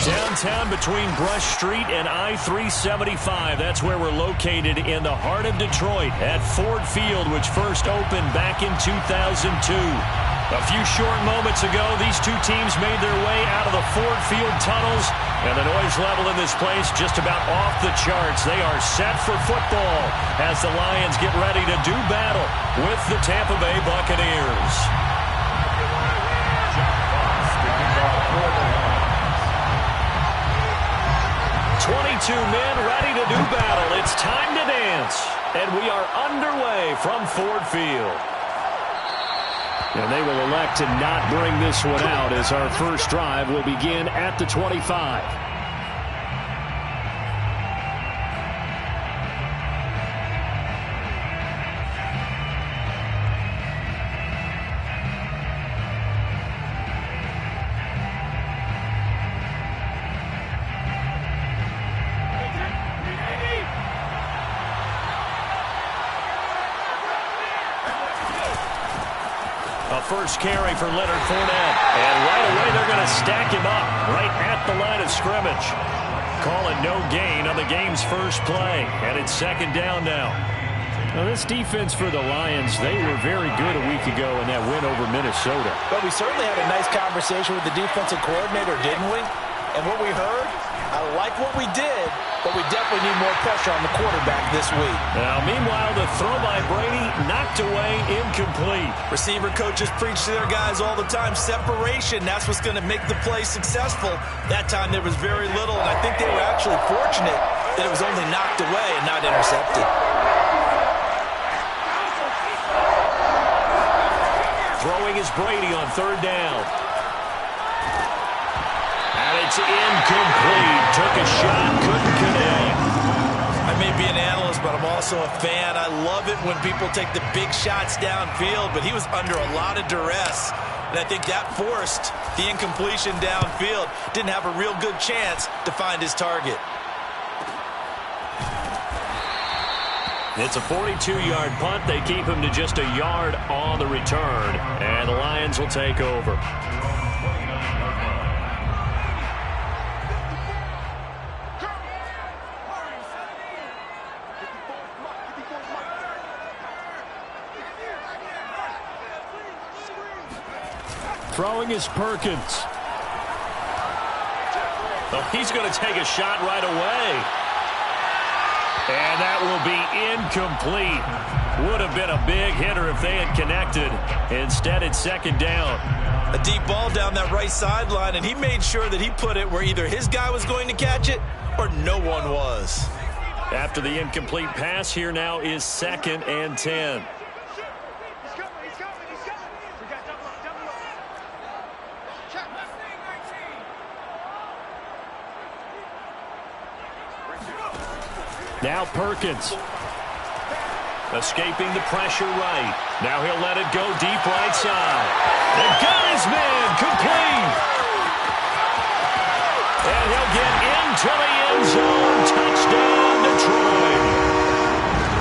Downtown between Brush Street and I-375. That's where we're located in the heart of Detroit at Ford Field, which first opened back in 2002. A few short moments ago, these two teams made their way out of the Ford Field tunnels, and the noise level in this place just about off the charts. They are set for football as the Lions get ready to do battle with the Tampa Bay Buccaneers. 22 men ready to do battle. It's time to dance. And we are underway from Ford Field. And they will elect to not bring this one out as our first drive will begin at the 25. First carry for Leonard Fournette. And right away, they're going to stack him up right at the line of scrimmage. Call it no gain on the game's first play. And it's second down now. Now, this defense for the Lions, they were very good a week ago in that win over Minnesota. But we certainly had a nice conversation with the defensive coordinator, didn't we? And what we heard, I like what we did, but we definitely need more pressure on the quarterback this week. Now, meanwhile, the throw by Brady knocked away, incomplete. Receiver coaches preach to their guys all the time. Separation, that's what's going to make the play successful. That time there was very little, and I think they were actually fortunate that it was only knocked away and not intercepted. Throwing is Brady on third down. And it's incomplete. Took a shot, couldn't connect. I may be an analyst, but I'm also a fan. I love it when people take the big shots downfield, but he was under a lot of duress. And I think that forced the incompletion downfield. Didn't have a real good chance to find his target. It's a 42-yard punt. They keep him to just a yard on the return. And the Lions will take over. Throwing is Perkins. Oh, he's going to take a shot right away. And that will be incomplete. Would have been a big hitter if they had connected. Instead, it's second down. A deep ball down that right sideline, and he made sure that he put it where either his guy was going to catch it or no one was. After the incomplete pass, here now is second and 10. Now Perkins. Escaping the pressure right. Now he'll let it go deep right side. They've got his man complete. And he'll get into the end zone. Touchdown, Detroit.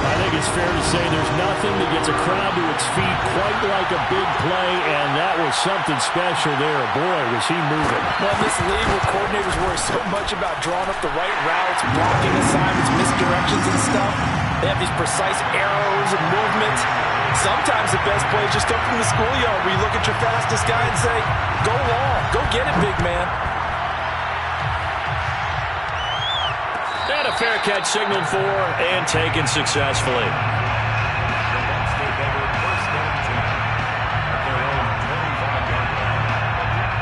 I think it's fair to say there's nothing that gets a crowd to its feet quite like a big play, and that was something special there. Boy, was he moving. Well, in this league where coordinators worry so much about drawing up the right routes, blocking assignments, misdirections and stuff, they have these precise arrows and movements. Sometimes the best plays just come from the schoolyard where you look at your fastest guy and say, go long, go get it, big man. And a fair catch signaled for and taken successfully.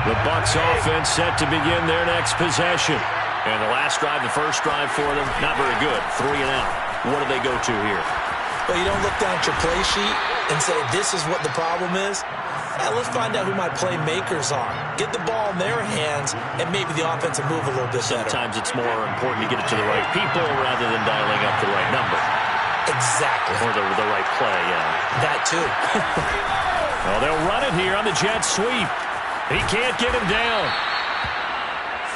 The Bucs offense set to begin their next possession. And the last drive, the first drive for them, not very good. 3 and out. What do they go to here? Well, you don't look down at your play sheet and say, this is what the problem is. Now, let's find out who my playmakers are. Get the ball in their hands, and maybe the offense will move a little bit better. Sometimes it's more important to get it to the right people rather than dialing up the right number. Exactly. Or the right play, yeah. That, too. Well, they'll run it here on the jet sweep. He can't get him down.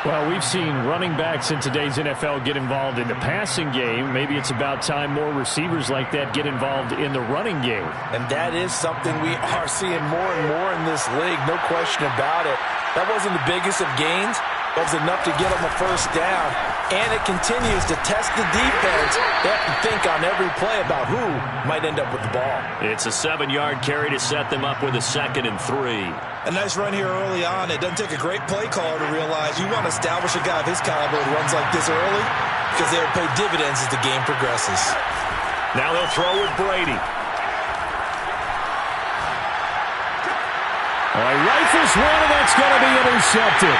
Well, we've seen running backs in today's NFL get involved in the passing game. Maybe it's about time more receivers like that get involved in the running game. And that is something we are seeing more and more in this league, no question about it. That wasn't the biggest of gains, was enough to get them a first down, and it continues to test the defense. They have to think on every play about who might end up with the ball. It's a 7-yard carry to set them up with a 2nd and 3. A nice run here early on. It doesn't take a great play caller to realize you want to establish a guy of his caliber who runs like this early because they'll pay dividends as the game progresses. Now they'll throw with Brady. Rifles one, and that's going to be intercepted.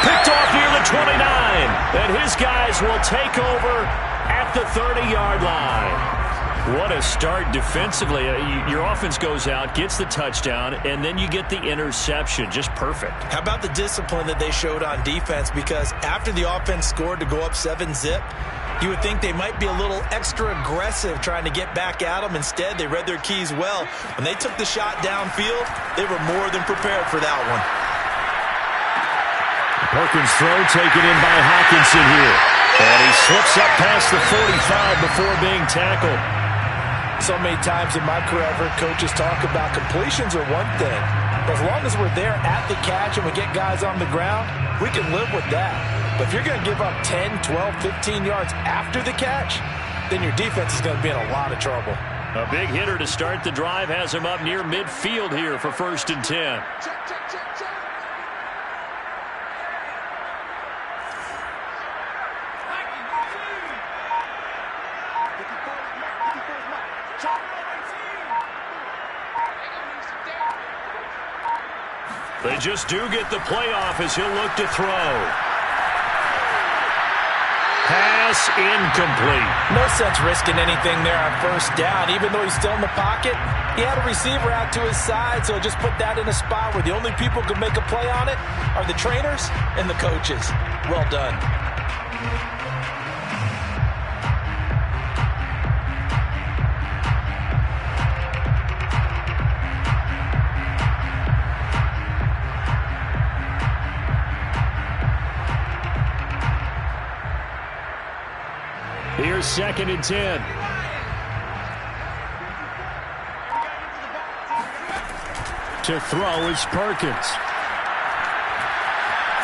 Picked off near the 29. And his guys will take over at the 30-yard line. What a start defensively. Your offense goes out, gets the touchdown, and then you get the interception. Just perfect. How about the discipline that they showed on defense? Because after the offense scored to go up 7-zip, you would think they might be a little extra aggressive trying to get back at them. Instead, they read their keys well. When they took the shot downfield, they were more than prepared for that one. Perkins' throw taken in by Hawkinson here. And he slips up past the 45 before being tackled. So many times in my career, I've heard coaches talk about completions are one thing. As long as we're there at the catch and we get guys on the ground, we can live with that. But if you're going to give up 10, 12, 15 yards after the catch, then your defense is going to be in a lot of trouble. A big hitter to start the drive has him up near midfield here for 1st and 10. They just do get the playoff as he'll look to throw. Pass incomplete. No sense risking anything there on 1st down. Even though he's still in the pocket, he had a receiver out to his side, so just put that in a spot where the only people who can make a play on it are the trainers and the coaches. Well done. Here's 2nd and 10. To throw is Perkins.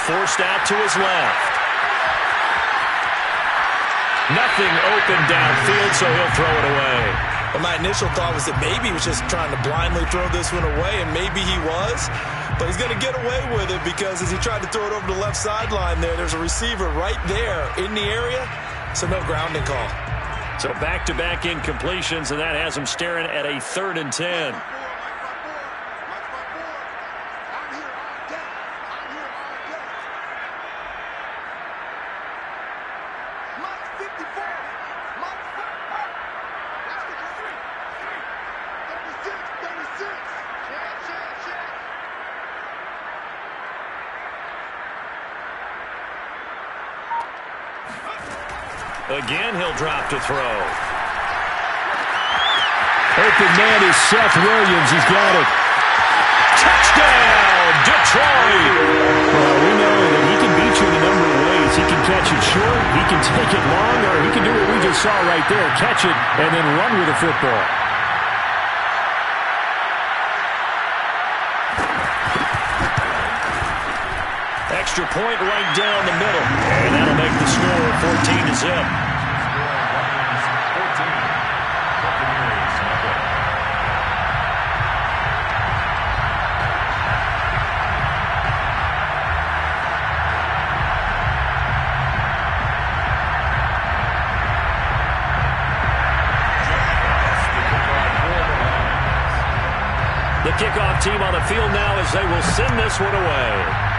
Forced out to his left. Nothing open downfield, so he'll throw it away. Well, my initial thought was that maybe he was just trying to blindly throw this one away, and maybe he was. But he's going to get away with it because as he tried to throw it over the left sideline there's a receiver right there in the area. So no grounding call. So back-to-back incompletions, and that has him staring at a 3rd and 10. Again, he'll drop to throw. Open man is Seth Williams. He's got it. Touchdown, Detroit! Well, we know that he can beat you in a number of ways. He can catch it short, he can take it long, or he can do what we just saw right there, catch it and then run with the football. Extra point right down the middle. And that'll make the score 14-0. The kickoff team on the field now as they will send this one away.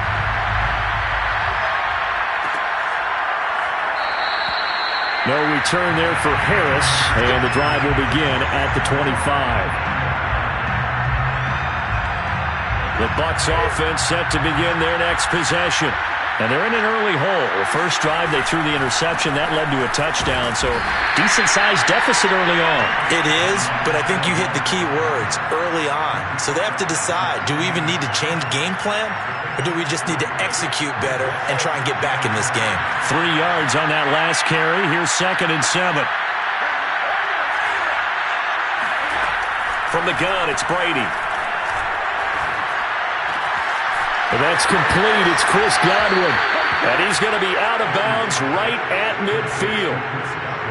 No return there for Harris, and the drive will begin at the 25. The Bucs offense set to begin their next possession. And they're in an early hole. The first drive, they threw the interception. That led to a touchdown, so decent-sized deficit early on. It is, but I think you hit the key words, early on. So they have to decide, do we even need to change game plan, or do we just need to execute better and try and get back in this game? 3 yards on that last carry. Here's 2nd and 7. From the gun, it's Brady. Well, that's complete. It's Chris Godwin. And he's going to be out of bounds right at midfield.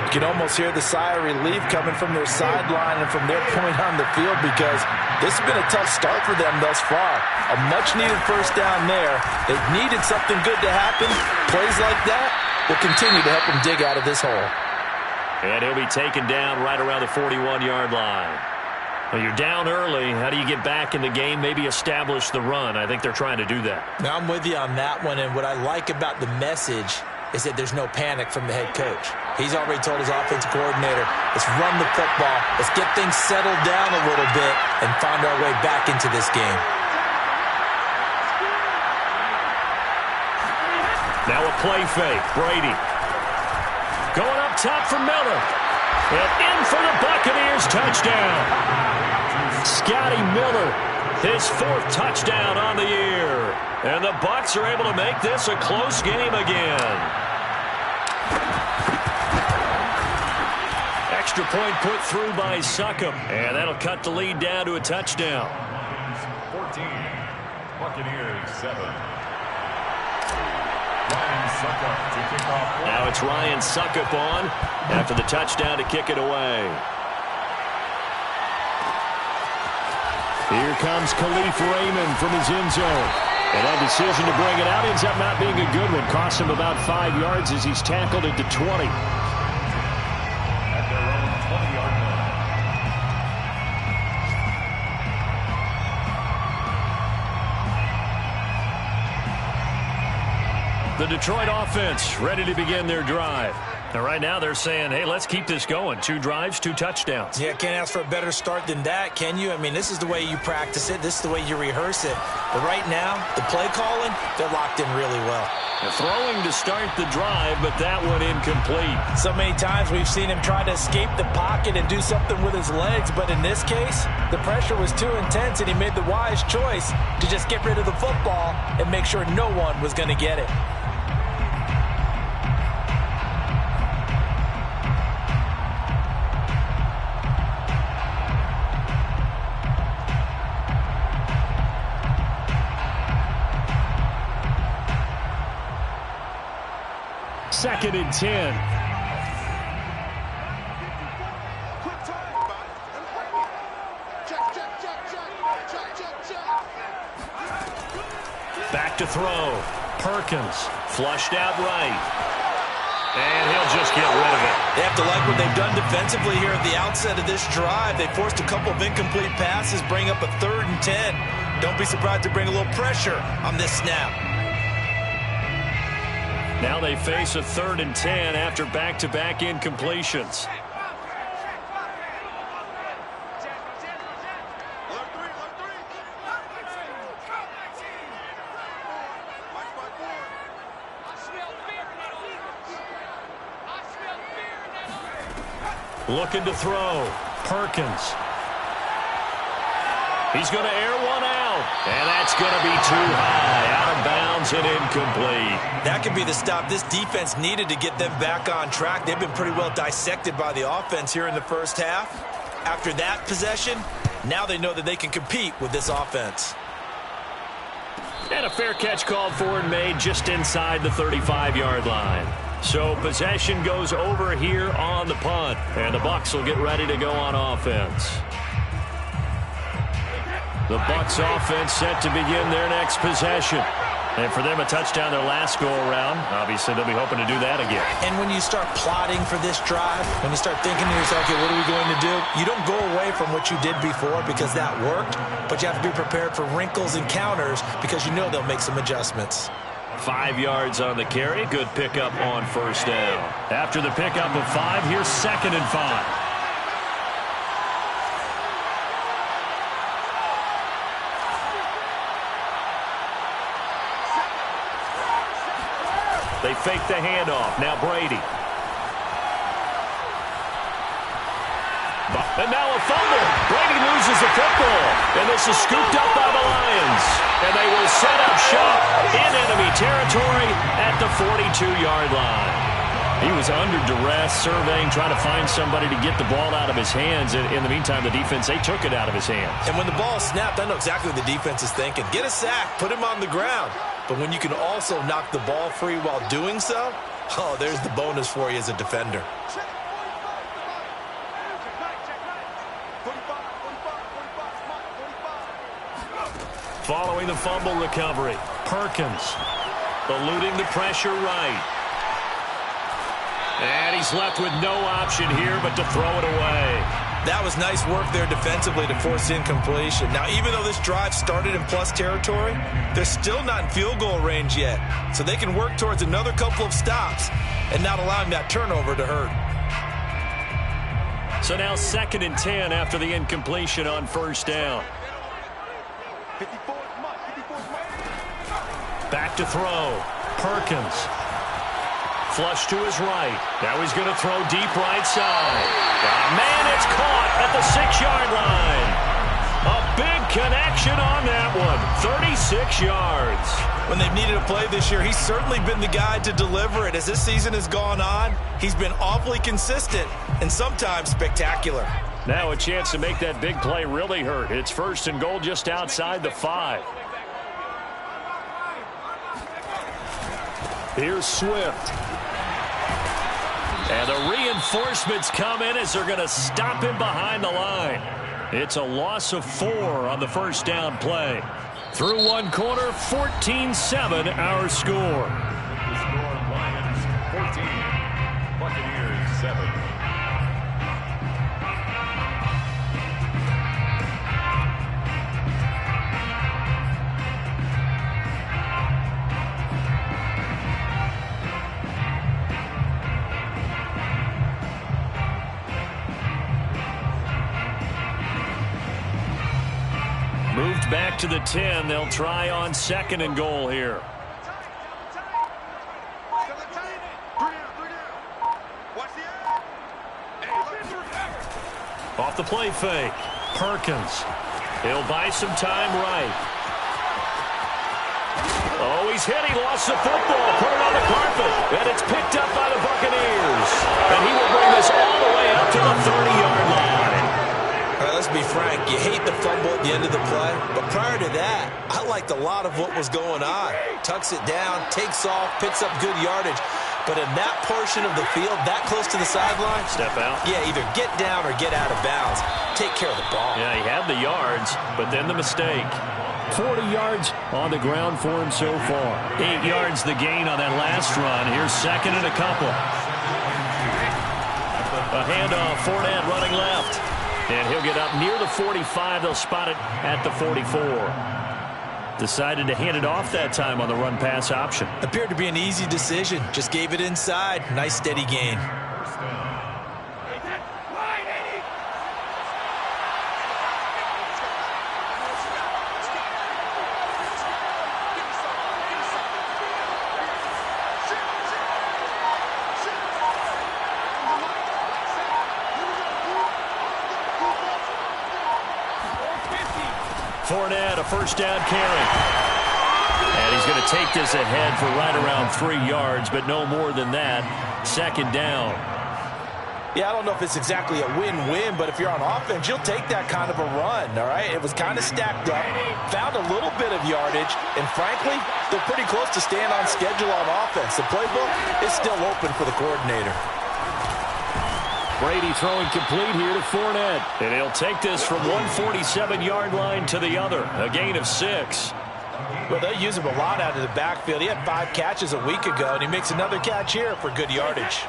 You can almost hear the sigh of relief coming from their sideline and from their point on the field, because this has been a tough start for them thus far. A much-needed first down there. They've needed something good to happen. Plays like that will continue to help them dig out of this hole. And he'll be taken down right around the 41-yard line. Well, you're down early. How do you get back in the game, maybe establish the run? I think they're trying to do that. Now, I'm with you on that one, and what I like about the message is that there's no panic from the head coach. He's already told his offensive coordinator, let's run the football, let's get things settled down a little bit and find our way back into this game. Now a play fake. Brady going up top for Miller. And in for the Buccaneers, touchdown. Scotty Miller, his 4th touchdown on the year. And the Bucs are able to make this a close game again. Extra point put through by Succop. And that'll cut the lead down to a touchdown. 14, Buccaneers 7. Now it's Ryan Succop on after the touchdown to kick it away. Here comes Khalif Raymond from his end zone. And that decision to bring it out ends up not being a good one. Cost him about 5 yards as he's tackled at the 20. At their own 20-yard line. The Detroit offense ready to begin their drive. And right now they're saying, hey, let's keep this going. 2 drives, 2 touchdowns. Yeah, can't ask for a better start than that, can you? I mean, this is the way you practice it. This is the way you rehearse it. But right now, the play calling, they're locked in really well. They're throwing to start the drive, but that one incomplete. So many times we've seen him try to escape the pocket and do something with his legs, but in this case, the pressure was too intense and he made the wise choice to just get rid of the football and make sure no one was going to get it. Second and 10. Back to throw. Perkins flushed out right. And he'll just get rid of it. They have to like what they've done defensively here at the outset of this drive. They forced a couple of incomplete passes, bring up a 3rd and 10. Don't be surprised to bring a little pressure on this snap. Now they face a 3rd and 10 after back-to-back incompletions. Looking to throw. Perkins. He's going to air one out. And that's going to be too high. Out of bounds and incomplete. That could be the stop this defense needed to get them back on track. They've been pretty well dissected by the offense here in the first half. After that possession, now they know that they can compete with this offense. And a fair catch called for and made just inside the 35-yard line. So possession goes over here on the punt. And the Bucs will get ready to go on offense. The Bucs offense set to begin their next possession. And for them, a touchdown their last go-around. Obviously, they'll be hoping to do that again. And when you start plotting for this drive, when you start thinking to yourself, okay, what are we going to do? You don't go away from what you did before because that worked, but you have to be prepared for wrinkles and counters because you know they'll make some adjustments. 5 yards on the carry. Good pickup on first down. After the pickup of 5, here's 2nd and 5. They fake the handoff. Now Brady. And now a fumble. Brady loses the football. And this is scooped up by the Lions. And they will set up shop in enemy territory at the 42-yard line. He was under duress, surveying, trying to find somebody to get the ball out of his hands. And in the meantime, the defense, they took it out of his hands. And when the ball snapped, I know exactly what the defense is thinking. Get a sack. Put him on the ground. but when you can also knock the ball free while doing so, oh, there's the bonus for you as a defender. Following the fumble recovery, Perkins eluding the pressure right. And he's left with no option here but to throw it away. That was nice work there defensively to force incompletion. Now, even though this drive started in plus territory, they're still not in field goal range yet. So they can work towards another couple of stops and not allowing that turnover to hurt. So now 2nd and 10 after the incompletion on first down. Back to throw. Perkins. Flush to his right. Now he's going to throw deep right side. Man, it's caught at the 6-yard line. A big connection on that one. 36 yards. When they've needed a play this year, he's certainly been the guy to deliver it. As this season has gone on, he's been awfully consistent and sometimes spectacular. Now a chance to make that big play really hurt. It's 1st and goal just outside the 5. Here's Swift. And the reinforcements come in as they're going to stop him behind the line. It's a loss of 4 on the first down play. Through one quarter, 14-7 our score. The score, Lions 14, Buccaneers 7. Moved back to the 10. They'll try on 2nd and goal here. Off the play fake. Perkins. He'll buy some time right. Oh, he's hit. He lost the football. Put it on the carpet. And it's picked up by the Buccaneers. And he will bring this all the way up to the 30-yard line. All right, let's be frank. You hate the fumble at the end of the play, but prior to that, I liked a lot of what was going on. Tucks it down, takes off, picks up good yardage. But in that portion of the field, that close to the sideline, step out. Yeah, either get down or get out of bounds. Take care of the ball. Yeah, he had the yards, but then the mistake. 40 yards on the ground for him so far. 8 yards the gain on that last run. Here's 2nd and a couple. A handoff, Fournette running left. And he'll get up near the 45. They'll spot it at the 44. Decided to hand it off that time on the run-pass option. Appeared to be an easy decision. Just gave it inside. Nice steady gain. First down. Fournette, a first down carry. And he's going to take this ahead for right around 3 yards, but no more than that. 2nd down. Yeah, I don't know if it's exactly a win-win, but if you're on offense, you'll take that kind of a run, all right? It was kind of stacked up, found a little bit of yardage, and frankly, they're pretty close to staying on schedule on offense. The playbook is still open for the coordinator. Brady throwing complete here to Fournette. And he'll take this from 147-yard line to the other. A gain of 6. Well, they use him a lot out of the backfield. He had 5 catches a week ago, and he makes another catch here for good yardage.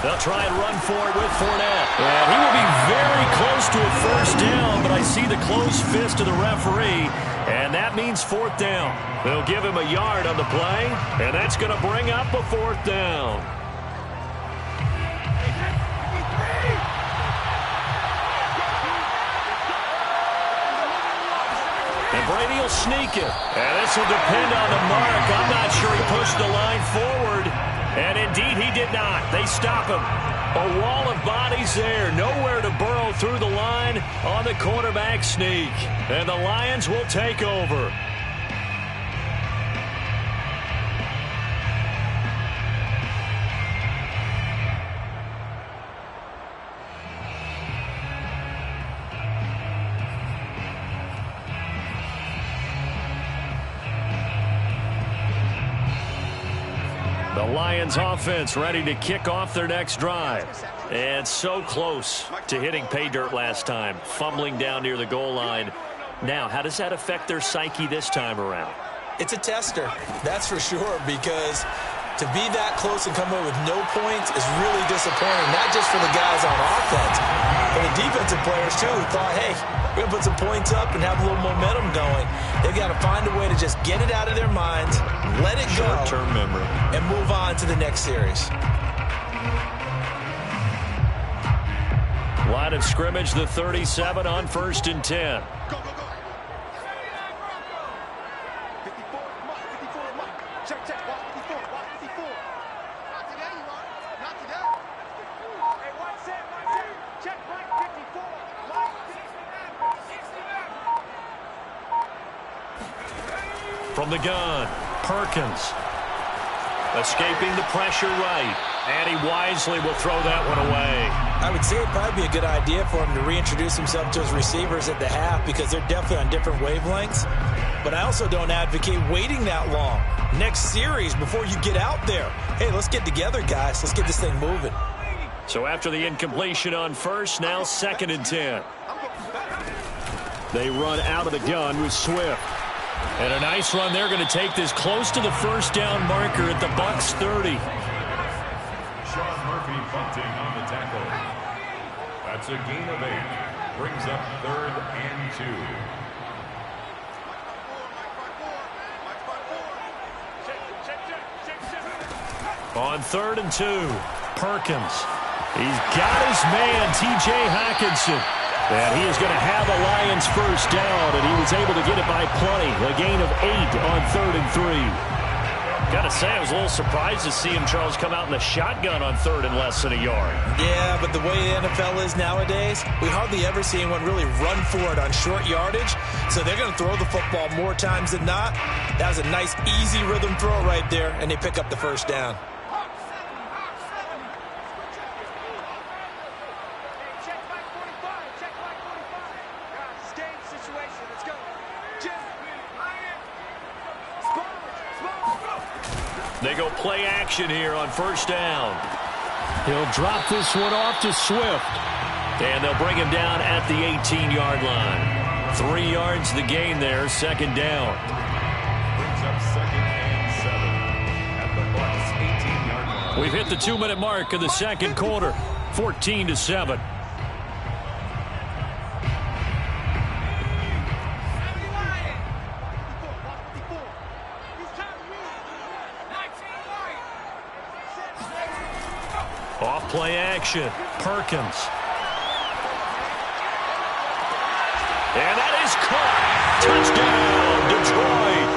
They'll try and run for it with Fournette. And he will be very close to a first down, but I see the closed fist of the referee, and that means 4th down. They'll give him a yard on the play, and that's going to bring up a 4th down. And Brady will sneak it. And this will depend on the mark. I'm not sure he pushed the line forward. And indeed, he did not. They stop him. A wall of bodies there. Nowhere to burrow through the line on the quarterback sneak. And the Lions will take over. The Lions offense ready to kick off their next drive. And so close to hitting pay dirt last time, fumbling down near the goal line. Now, how does that affect their psyche this time around? It's a tester, that's for sure, because to be that close and come away with no points is really disappointing, not just for the guys on offense, but the defensive players, too, who thought, hey, we're going to put some points up and have a little momentum going. They've got to find a way to just get it out of their minds, let it go, short-term memory, and move on to the next series. Line of scrimmage, the 37 on 1st and 10. From the gun, Perkins. Escaping the pressure right. And he wisely will throw that one away. I would say it'd probably be a good idea for him to reintroduce himself to his receivers at the half because they're definitely on different wavelengths. But I also don't advocate waiting that long. Next series, before you get out there, hey, let's get together, guys. Let's get this thing moving. So after the incompletion on 1st, now 2nd and 10. They run out of the gun with Swift. And a nice run. They're going to take this close to the 1st down marker at the Bucs 30. Sean Murphy bunting on the tackle. That's a gain of 8. Brings up 3rd and 2. On 3rd and 2, Perkins. He's got his man, T.J. Hockenson. And he is going to have a Lions 1st down, and he was able to get it by plenty. A gain of 8 on 3rd and 3. Got to say, I was a little surprised to see him, Charles, come out in the shotgun on 3rd and less than a yard. Yeah, but the way the NFL is nowadays, we hardly ever see anyone really run for it on short yardage. So they're going to throw the football more times than not. That was a nice, easy rhythm throw right there, and they pick up the 1st down. They go play action here on 1st down. He'll drop this one off to Swift. And they'll bring him down at the 18-yard line. 3 yards the gain there, 2nd down. Brings up 2nd and 7 at the Bucs 18-yard line. We've hit the 2-minute mark of the 2nd quarter, 14-7. Off play action, Perkins. And that is caught. Touchdown, Detroit.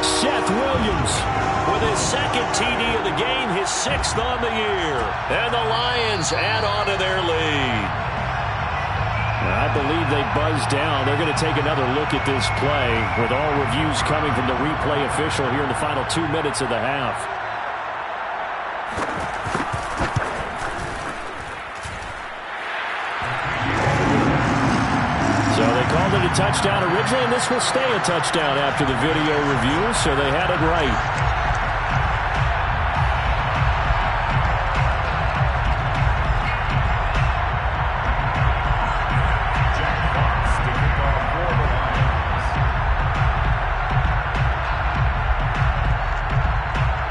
Seth Williams with his 2nd TD of the game, his 6th on the year. And the Lions add on to their lead. I believe they buzzed down. They're going to take another look at this play with all reviews coming from the replay official here in the final 2 minutes of the half. So they called it a touchdown originally, and this will stay a touchdown after the video review, so they had it right.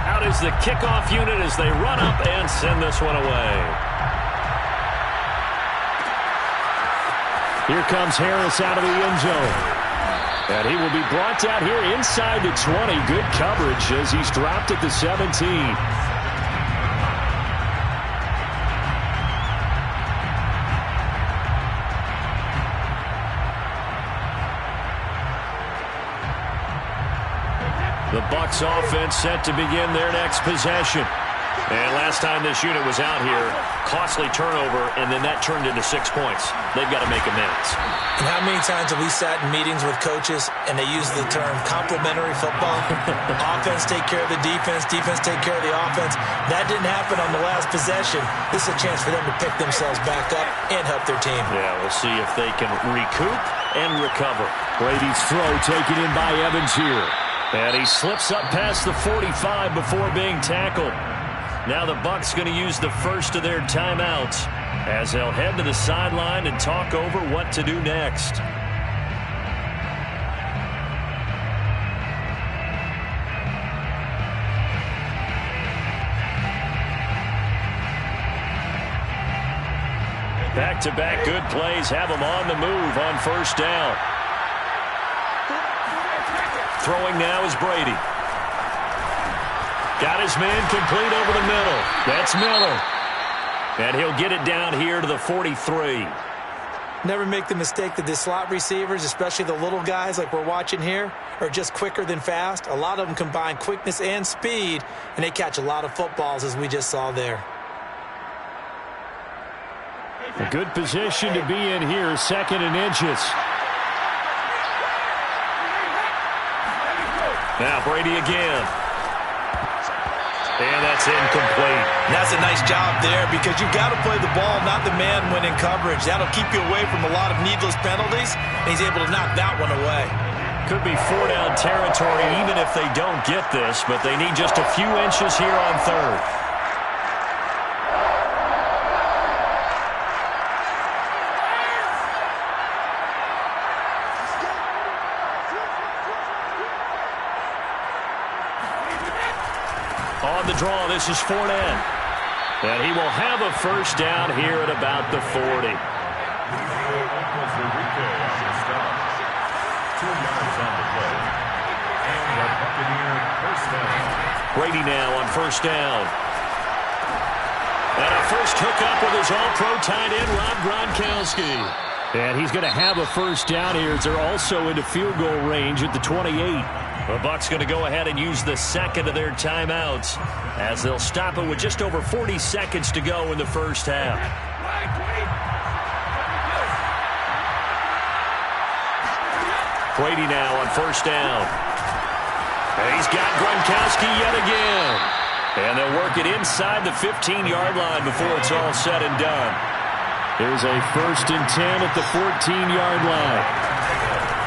Out is the kickoff unit as they run up and send this one away. Here comes Harris out of the end zone. And he will be brought down here inside the 20. Good coverage as he's dropped at the 17. The Bucs offense set to begin their next possession. And last time this unit was out here, costly turnover, and then that turned into 6 points. They've got to make amends. And how many times have we sat in meetings with coaches and they use the term complementary football? Offense take care of the defense, defense take care of the offense. That didn't happen on the last possession. This is a chance for them to pick themselves back up and help their team. Yeah, we'll see if they can recoup and recover. Brady's throw taken in by Evans here. And he slips up past the 45 before being tackled. Now the Bucs going to use the first of their timeouts as they'll head to the sideline and talk over what to do next. Back-to-back good plays have them on the move on first down. Throwing now is Brady. Got his man complete over the middle. That's Miller. And he'll get it down here to the 43. Never make the mistake that the slot receivers, especially the little guys like we're watching here, are just quicker than fast. A lot of them combine quickness and speed, and they catch a lot of footballs, as we just saw there. A good position to be in here, 2nd and inches. Now Brady again. And that's incomplete. That's a nice job there because you've got to play the ball, not the man when in coverage. That'll keep you away from a lot of needless penalties, and he's able to knock that one away. Could be 4-down territory even if they don't get this, but they need just a few inches here on third. On the draw, this is Fournette. And he will have a first down here at about the 40. 2 yards on the play. And the Buccaneer first down. Brady now on first down. And a first hookup with his all-pro tight end, Rob Gronkowski. And he's going to have a first down here as they're also into field goal range at the 28. The Bucs going to go ahead and use the second of their timeouts as they'll stop it with just over 40 seconds to go in the first half. Brady now on first down. And he's got Gronkowski yet again. And they'll work it inside the 15-yard line before it's all said and done. There's a 1st and 10 at the 14-yard line.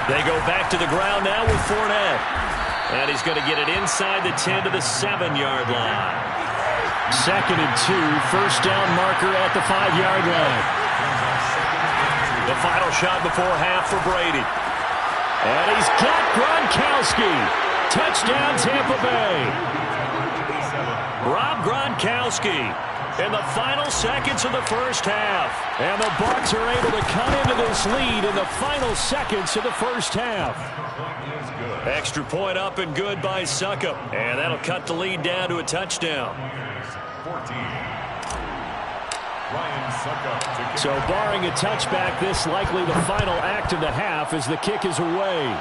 They go back to the ground now with Fournette. And he's going to get it inside the 10 to the 7-yard line. 2nd and 2, first down marker at the 5-yard line. The final shot before half for Brady. And he's got Gronkowski. Touchdown, Tampa Bay. Rob Gronkowski in the final seconds of the first half. And the Bucs are able to cut into this lead in the final seconds of the first half. Extra point up and good by Succop. And that'll cut the lead down to a touchdown. 14. Ryan Succop. So barring a touchback, this likely the final act of the half as the kick is away.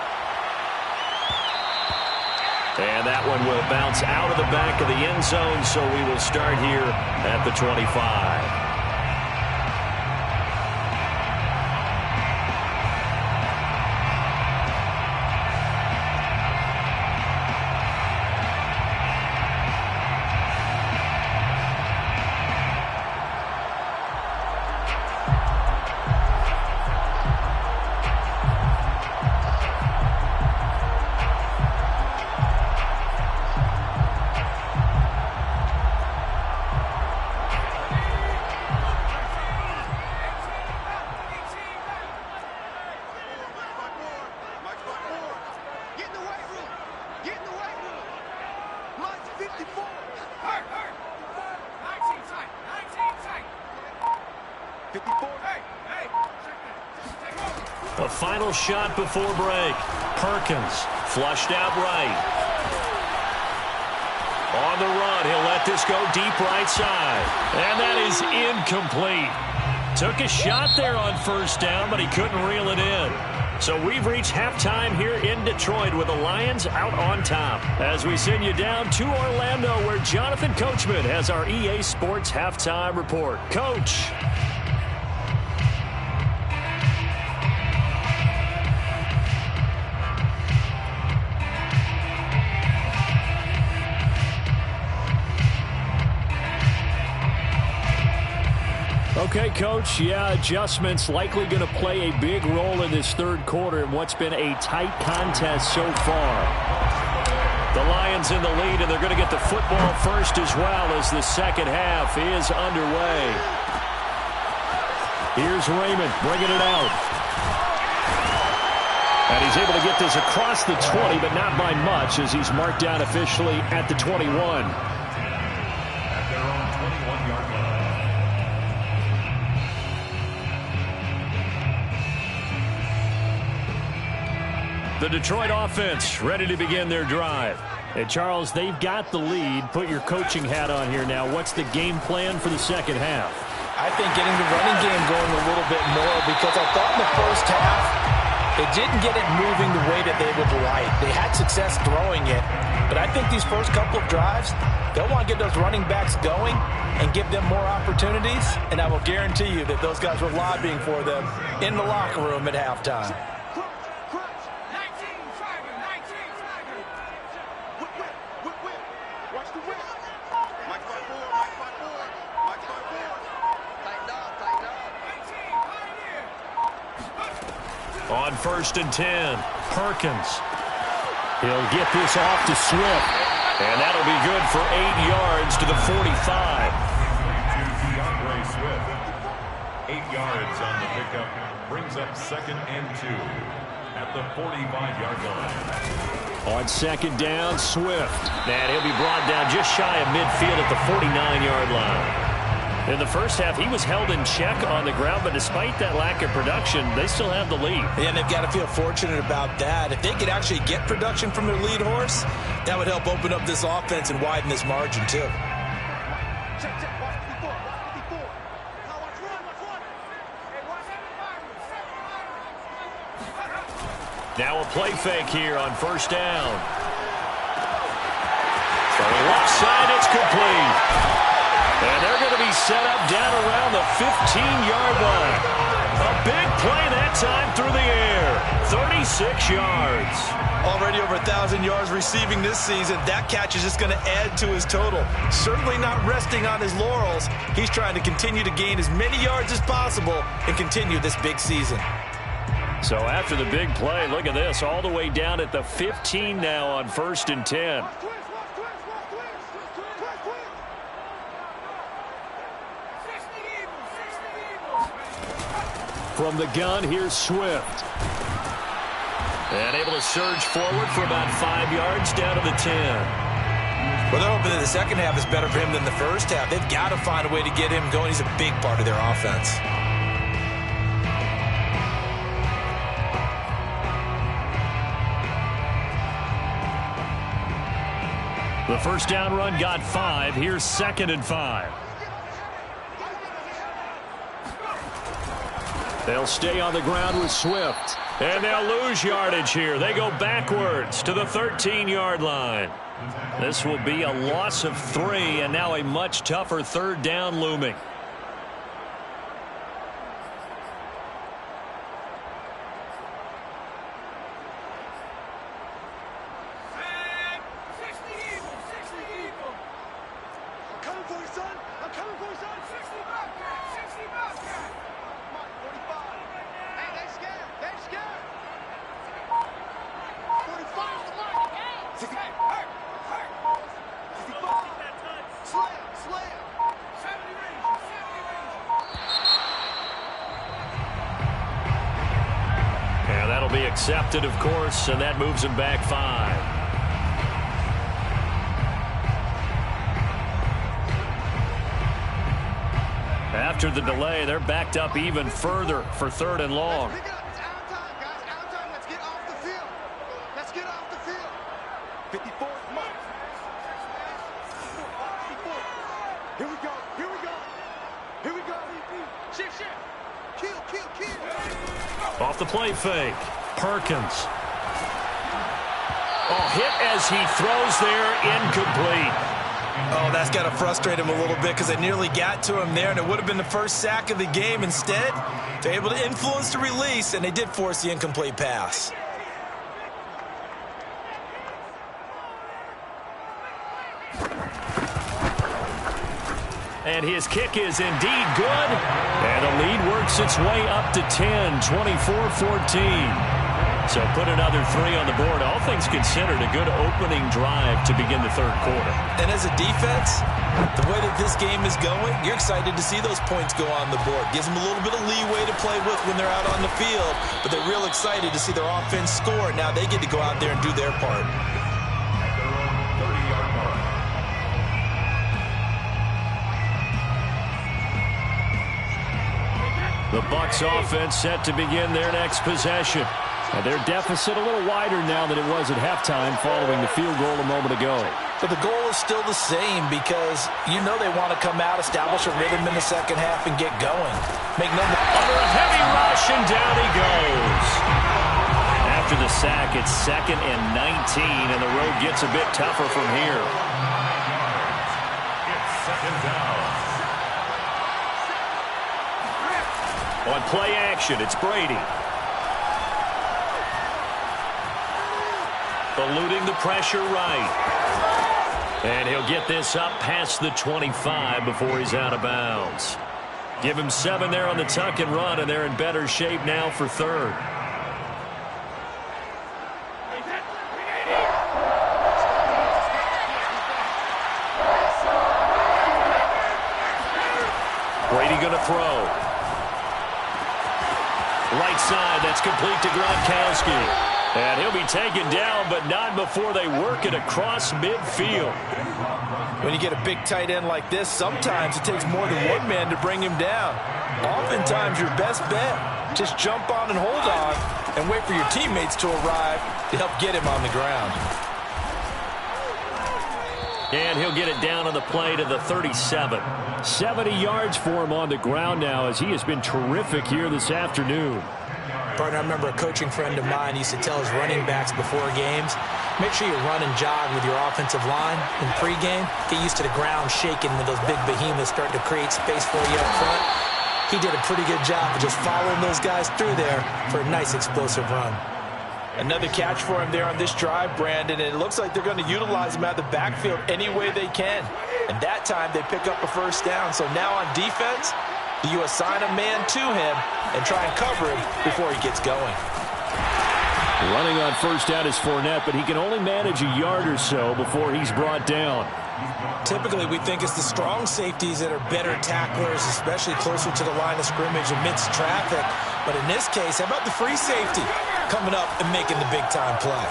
And that one will bounce out of the back of the end zone, so we will start here at the 25. A final shot before break. Perkins flushed out right. On the run, he'll let this go deep right side. And that is incomplete. Took a shot there on first down, but he couldn't reel it in. So we've reached halftime here in Detroit with the Lions out on top. As we send you down to Orlando where Jonathan Coachman has our EA Sports halftime report. Coach. Okay, Coach, yeah, adjustments likely going to play a big role in this third quarter in what's been a tight contest so far. The Lions in the lead, and they're going to get the football first as well as the second half is underway. Here's Raymond bringing it out. And he's able to get this across the 20, but not by much as he's marked down officially at the 21. At their own 21-yard line. The Detroit offense ready to begin their drive. Hey, Charles, they've got the lead. Put your coaching hat on here now. What's the game plan for the second half? I think getting the running game going a little bit more, because I thought in the first half they didn't get it moving the way that they would like. They had success throwing it, but I think these first couple of drives, they'll want to get those running backs going and give them more opportunities, and I will guarantee you that those guys were lobbying for them in the locker room at halftime. On 1st and 10, Perkins. He'll get this off to Swift. And that'll be good for 8 yards to the 45. DeAndre Swift. 8 yards on the pickup. Brings up 2nd and 2 at the 45-yard line. On second down, Swift. And he'll be brought down just shy of midfield at the 49-yard line. In the first half, he was held in check on the ground, but despite that lack of production, they still have the lead. Yeah, and they've got to feel fortunate about that. If they could actually get production from their lead horse, that would help open up this offense and widen this margin, too. Now a play fake here on 1st down. Throwing left side, it's complete. And they're going to be set up down around the 15-yard line. A big play that time through the air. 36 yards. Already over 1,000 yards receiving this season. That catch is just going to add to his total. Certainly not resting on his laurels. He's trying to continue to gain as many yards as possible and continue this big season. So after the big play, look at this. All the way down at the 15 now on 1st and 10. From the gun, here's Swift. And able to surge forward for about 5 yards down to the 10. Well, they're hoping that the second half is better for him than the first half. They've got to find a way to get him going. He's a big part of their offense. The first down run got 5. Here's 2nd and 5. They'll stay on the ground with Swift. And they'll lose yardage here. They go backwards to the 13-yard line. This will be a loss of 3, and now a much tougher 3rd down looming. Accepted, of course, and that moves him back 5. After the delay, they're backed up even further for 3rd and long. Let's get off the field. Let's get off the field. 54, come on. 54. Here we go. Here we go. Here we go. Shift. Kill. Off the play fake. Perkins. Oh, hit as he throws there, incomplete. Oh, that's got to frustrate him a little bit because they nearly got to him there, and it would have been the first sack of the game. Instead, they're able to influence the release, and they did force the incomplete pass. And his kick is indeed good. And the lead works its way up to 10, 24-14. So put another 3 on the board. All things considered, a good opening drive to begin the third quarter. And as a defense, the way that this game is going, you're excited to see those points go on the board. Gives them a little bit of leeway to play with when they're out on the field, but they're real excited to see their offense score. Now they get to go out there and do their part. The Bucs offense set to begin their next possession. And their deficit a little wider now than it was at halftime following the field goal a moment ago. But the goal is still the same because you know they want to come out, establish a rhythm in the second half, and get going. Make no under a heavy rush, and down he goes. After the sack, it's 2nd and 19, and the road gets a bit tougher from here. It's 2nd down. On play action, it's Brady. Eluding the pressure right. And he'll get this up past the 25 before he's out of bounds. Give him 7 there on the tuck and run, and they're in better shape now for third. Brady going to throw. Right side, that's complete to Gronkowski. And he'll be taken down, but not before they work it across midfield. When you get a big tight end like this, sometimes it takes more than one man to bring him down. Oftentimes, your best bet, just jump on and hold on and wait for your teammates to arrive to help get him on the ground. And he'll get it down on the play to the 37. 70 yards for him on the ground now as he has been terrific here this afternoon. Partner, I remember a coaching friend of mine used to tell his running backs before games, make sure you run and jog with your offensive line in pregame. Get used to the ground shaking when those big behemoths start to create space for you up front. He did a pretty good job of just following those guys through there for a nice explosive run. Another catch for him there on this drive, Brandon, and it looks like they're going to utilize him out the backfield any way they can. And that time they pick up a first down. So now on defense, you assign a man to him and try and cover him before he gets going. Running on first down is Fournette, but he can only manage a yard or so before he's brought down. Typically, we think it's the strong safeties that are better tacklers, especially closer to the line of scrimmage amidst traffic. But in this case, how about the free safety coming up and making the big-time play?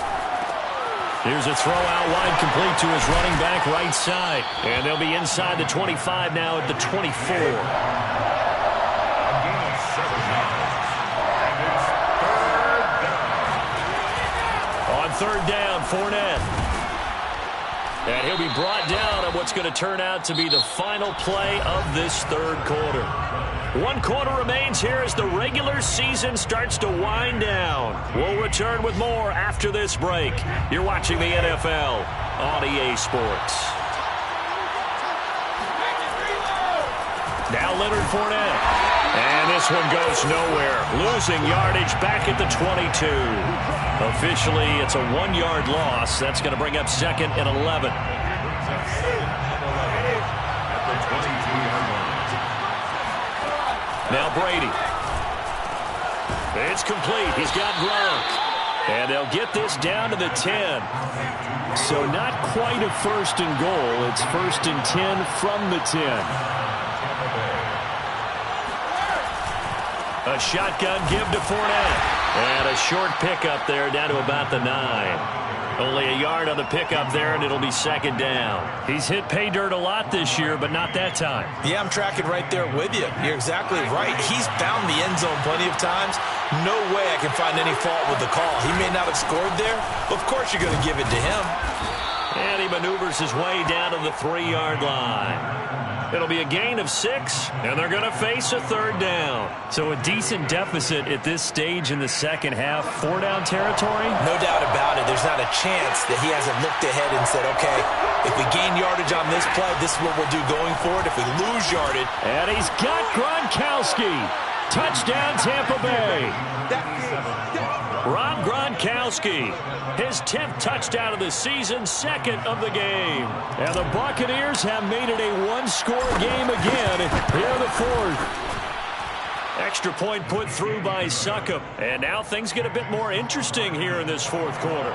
Here's a throw out wide complete to his running back right side. And they'll be inside the 25 now at the 24. Third down, Fournette. And he'll be brought down on what's going to turn out to be the final play of this third quarter. 1 quarter remains here as the regular season starts to wind down. We'll return with more after this break. You're watching the NFL on EA Sports. Now Leonard Fournette. And this one goes nowhere. Losing yardage back at the 22. Officially, it's a 1-yard loss. That's going to bring up 2nd and 11. Now Brady. It's complete. He's got Gronk. And they'll get this down to the 10. So not quite a 1st and goal. It's 1st and 10 from the 10. A shotgun give to Fournette. And a short pickup there down to about the 9. Only a yard on the pickup there, and it'll be 2nd down. He's hit pay dirt a lot this year, but not that time. Yeah, I'm tracking right there with you. You're exactly right. He's found the end zone plenty of times. No way I can find any fault with the call. He may not have scored there, but of course you're going to give it to him. And he maneuvers his way down to the 3-yard line. It'll be a gain of 6, and they're going to face a 3rd down. So a decent deficit at this stage in the second half. 4-down territory? No doubt about it. There's not a chance that he hasn't looked ahead and said, okay, if we gain yardage on this play, this is what we'll do going forward. If we lose yardage. And he's got Gronkowski. Touchdown, Tampa Bay. Rob Gronkowski Gronkowski. His 10th touchdown of the season, second of the game. And the Buccaneers have made it a one-score game again here in the fourth. Extra point put through by Succop. And now things get a bit more interesting here in this fourth quarter.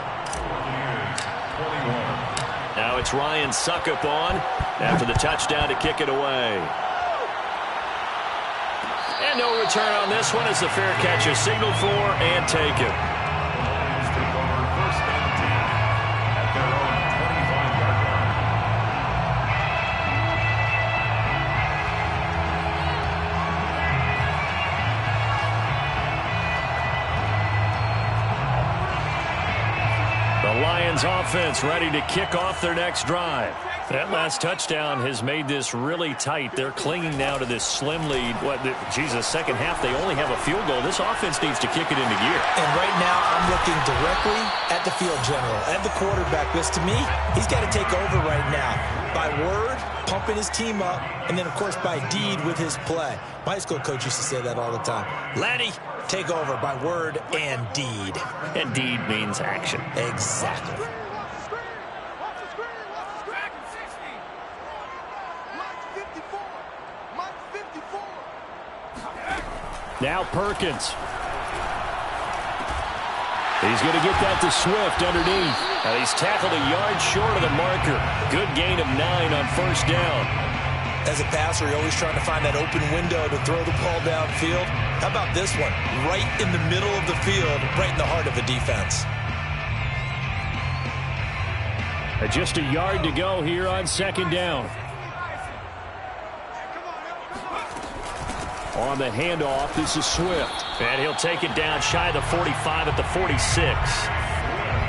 Now it's Ryan Succop on after the touchdown to kick it away. And no return on this one as the fair catch is signaled for and taken. The Lions offense ready to kick off their next drive. That last touchdown has made this really tight. They're clinging now to this slim lead. Second half, they only have a field goal. This offense needs to kick it into gear. And right now, I'm looking directly at the field general, at the quarterback, because to me, he's got to take over right now. By word, pumping his team up, and then, of course, by deed with his play. My high school coach used to say that all the time. Laddie, take over by word and deed. And deed means action. Exactly. Now Perkins. He's going to get that to Swift underneath. Now he's tackled a yard short of the marker. Good gain of 9 on first down. As a passer, you're always trying to find that open window to throw the ball downfield. How about this one? Right in the middle of the field, right in the heart of the defense. Just a yard to go here on second down. On the handoff, this is Swift. And he'll take it down shy of the 45 at the 46.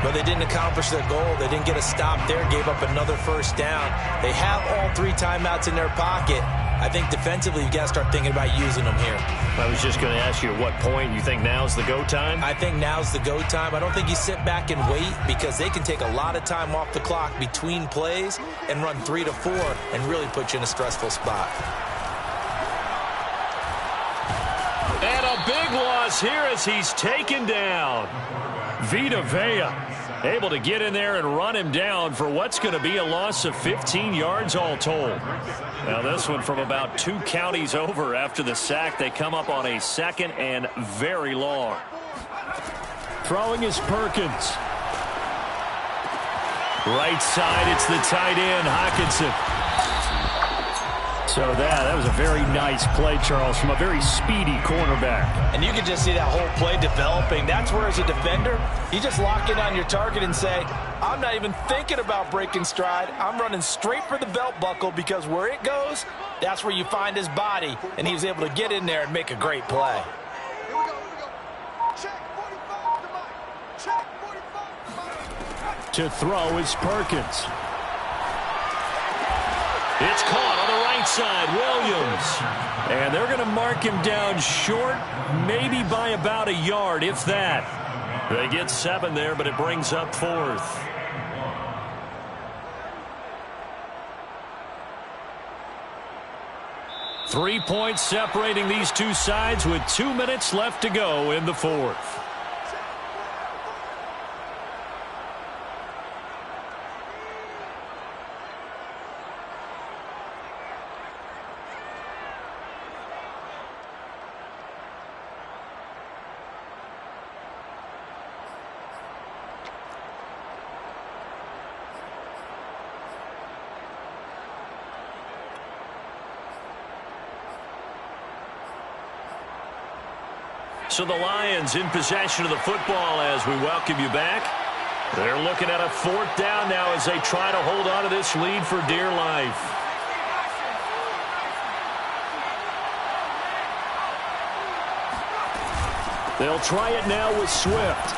But they didn't accomplish their goal. They didn't get a stop there, gave up another first down. They have all 3 timeouts in their pocket. I think defensively, you've got to start thinking about using them here. I was just going to ask you at what point you think now's the go time? I think now's the go time. I don't think you sit back and wait because they can take a lot of time off the clock between plays and run 3 to 4 and really put you in a stressful spot. And a big loss here as he's taken down. Vita Vea able to get in there and run him down for what's going to be a loss of 15 yards all told. Now this one from about 2 counties over after the sack. They come up on a second and very long. Throwing is Perkins. Right side, it's the tight end, Hockenson. So that was a very nice play, Charles, from a very speedy cornerback. And you can just see that whole play developing. That's where, as a defender, you just lock in on your target and say, I'm not even thinking about breaking stride. I'm running straight for the belt buckle because where it goes, that's where you find his body. And he was able to get in there and make a great play. Here we go. Check 45 to Mike. Check 45 to Mike. To throw is Perkins. It's caught on the right side, Williams. And they're going to mark him down short, maybe by about a yard, if that. They get 7 there, but it brings up 4th. Three points separating these two sides with 2 minutes left to go in the fourth. So the Lions in possession of the football as we welcome you back. They're looking at a 4th down now as they try to hold on to this lead for dear life. They'll try it now with Swift.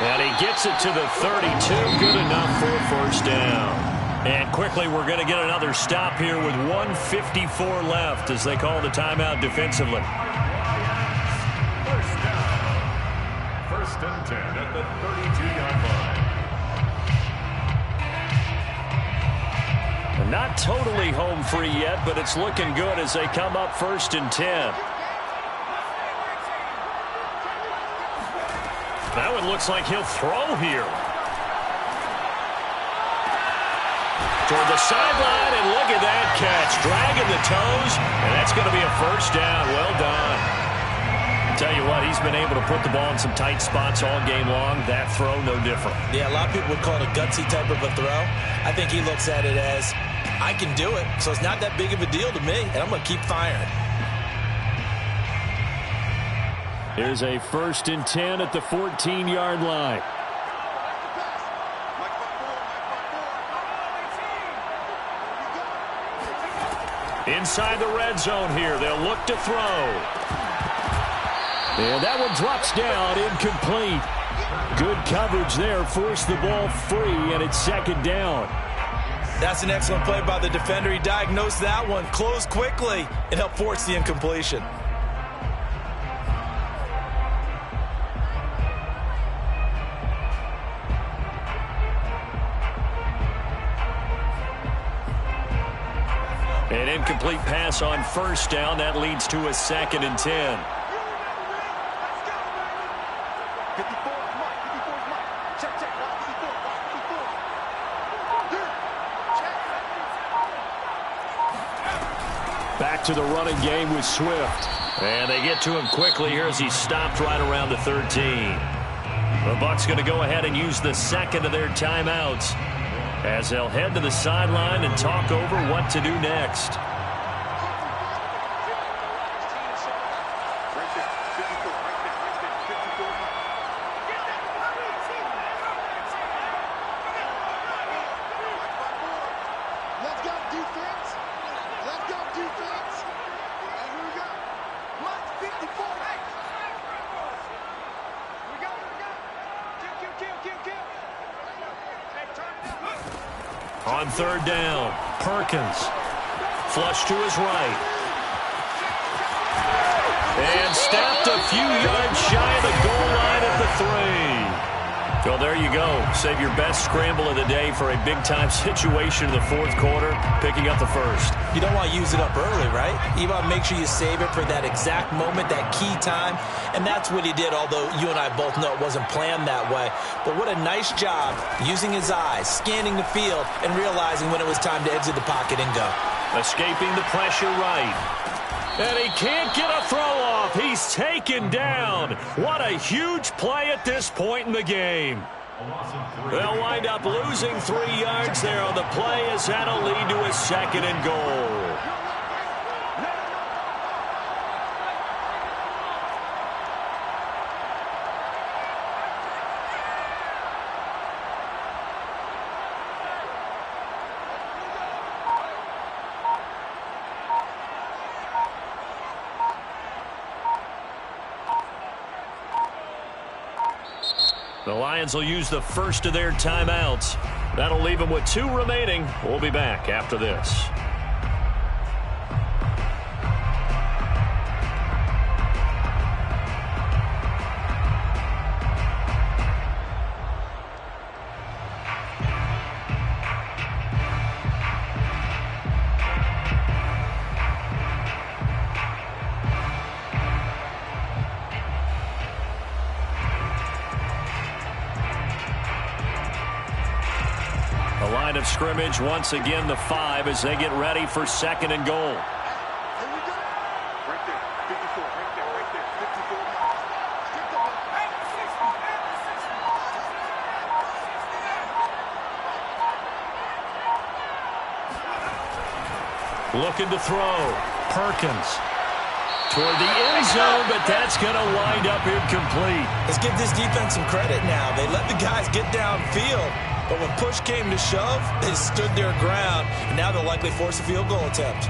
And he gets it to the 32. Good enough for a first down. And quickly we're going to get another stop here with 1:54 left as they call the timeout defensively. First and 10 at the 32-yard line. Not totally home free yet, but it's looking good as they come up 1st and 10. That one looks like he'll throw here. Toward the sideline, and look at that catch. Dragging the toes, and that's going to be a first down. Well done. Tell you what, he's been able to put the ball in some tight spots all game long. That throw, no different. Yeah, a lot of people would call it a gutsy type of a throw. I think he looks at it as, I can do it, so it's not that big of a deal to me, and I'm going to keep firing. Here's a 1st and 10 at the 14-yard line. Inside the red zone here. They'll look to throw. And that one drops down, incomplete. Good coverage there. Forced the ball free, and it's 2nd down. That's an excellent play by the defender. He diagnosed that one, closed quickly, and helped force the incompletion. An incomplete pass on 1st down. That leads to a 2nd and 10. Back to the running game with Swift. And they get to him quickly here as he stopped right around the 13. The Bucs going to go ahead and use the 2nd of their timeouts as they'll head to the sideline and talk over what to do next. Let's go defense. Let's go defense. And here we go. Mark 54. We go. Kill. Hey, turn it up. On 3rd down, Perkins. Flush to his right. And stopped a few yards shy of the goal line at the 3. Well, there you go. Save your best scramble of the day for a big-time situation in the 4th quarter, picking up the 1st. You don't want to use it up early, right? You want to make sure you save it for that exact moment, that key time. And that's what he did, although you and I both know it wasn't planned that way. But what a nice job using his eyes, scanning the field, and realizing when it was time to exit the pocket and go. Escaping the pressure right. And he can't get a throw off. He's taken down. What a huge play at this point in the game. They'll wind up losing 3 yards there on the play as that'll lead to a 2nd and goal. The Lions will use the 1st of their timeouts. That'll leave them with 2 remaining. We'll be back after this. Line of scrimmage once again the 5 as they get ready for 2nd and goal. Here we go. Right there. 54. Right there. 54. Get the ball. Looking to throw. Perkins. Toward the end zone, but that's going to wind up incomplete. Let's give this defense some credit now. They let the guys get downfield. But when push came to shove, they stood their ground, and now they'll likely force a field goal attempt.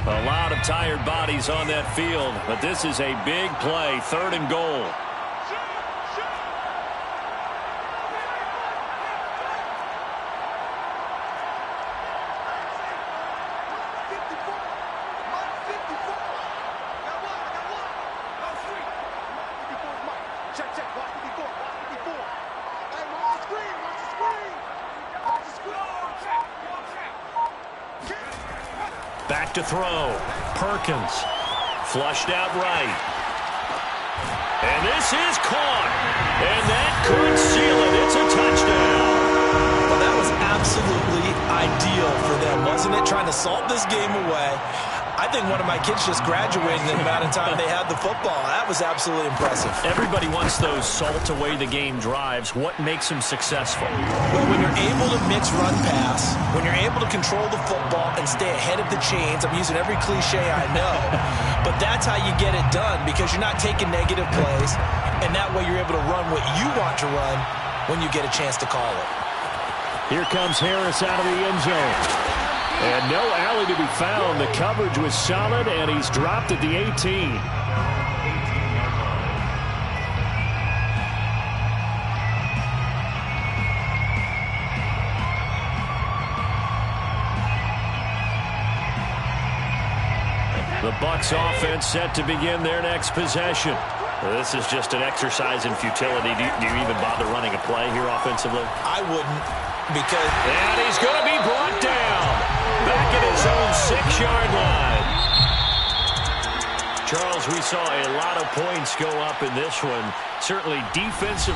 A lot of tired bodies on that field, but this is a big play, 3rd and goal. to throw. Perkins. Flushed out right. And this is caught. And that could seal it. It's a touchdown. Well, that was absolutely ideal for them, wasn't it? Trying to salt this game away. I think one of my kids just graduated in the amount of time they had the football. That was absolutely impressive. Everybody wants those salt-away-the-game drives. What makes them successful? Well, when you're able to mix run-pass, when you're able to control the football and stay ahead of the chains, I'm using every cliche I know, but that's how you get it done because you're not taking negative plays, and that way you're able to run what you want to run when you get a chance to call it. Here comes Harris out of the end zone. And no alley to be found. The coverage was solid, and he's dropped at the 18. The Bucs offense set to begin their next possession. This is just an exercise in futility. Do you even bother running a play here offensively? I wouldn't because... And he's going to be brought down. Back at his own 6-yard line. Charles, we saw a lot of points go up in this one. Certainly defensive.